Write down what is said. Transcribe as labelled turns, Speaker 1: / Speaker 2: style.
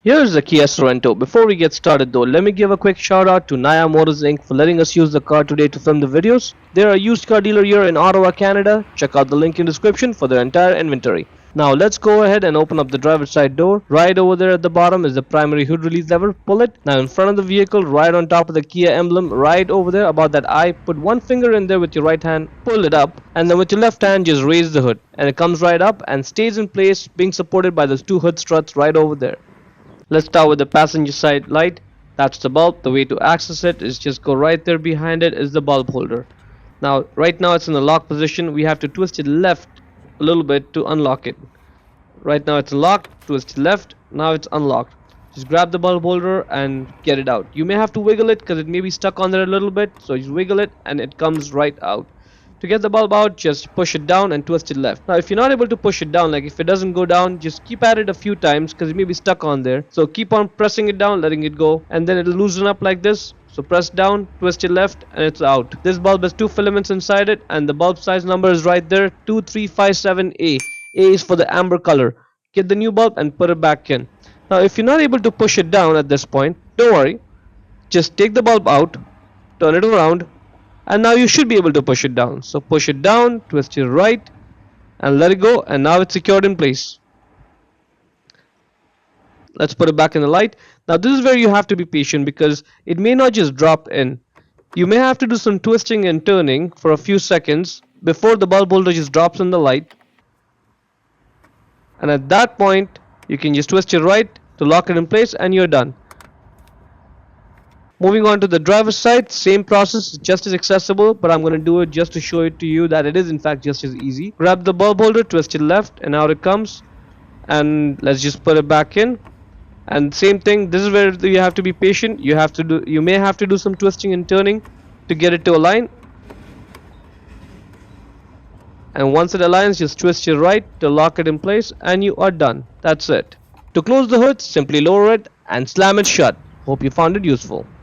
Speaker 1: Here's the Kia Sorento. Before we get started though, let me give a quick shout out to Naya Motors Inc. for letting us use the car today to film the videos. They're a used car dealer here in Ottawa, Canada. Check out the link in the description for their entire inventory. Now let's go ahead and open up the driver's side door. Right over there at the bottom is the primary hood release lever. Pull it. Now in front of the vehicle, right on top of the Kia emblem, right over there about that eye, put one finger in there with your right hand, pull it up, and then with your left hand just raise the hood. And it comes right up and stays in place, being supported by those two hood struts right over there. Let's start with the passenger side light. That's the bulb. The way to access it is just go right there. Behind it is the bulb holder. Now right now it's in the lock position. We have to twist it left a little bit to unlock it. Right now it's locked. Twist left. Now it's unlocked. Just grab the bulb holder and get it out. You may have to wiggle it because it may be stuck on there a little bit, so you wiggle it and it comes right out. To get the bulb out, just push it down and twist it left. Now if you're not able to push it down, like if it doesn't go down, just keep at it a few times because it may be stuck on there. So keep on pressing it down, letting it go, and then it'll loosen up like this. So press down, twist it left, and it's out. This bulb has two filaments inside it, and the bulb size number is right there, 2357A. A is for the amber color. Get the new bulb and put it back in. Now if you're not able to push it down at this point, don't worry. Just take the bulb out, turn it around, and now you should be able to push it down. So push it down, twist it right, and let it go, and now it's secured in place. Let's put it back in the light. Now this is where you have to be patient because it may not just drop in. You may have to do some twisting and turning for a few seconds before the bulb holder just drops in the light. And at that point, you can just twist it right to lock it in place and you're done. Moving on to the driver's side, same process, just as accessible, but I'm going to do it just to show it to you that it is in fact just as easy. Grab the bulb holder, twist it left, and out it comes. And let's just put it back in. And same thing, this is where you have to be patient. You may have to do some twisting and turning to get it to align. And once it aligns, just twist it right to lock it in place, and you are done. That's it. To close the hood, simply lower it and slam it shut. Hope you found it useful.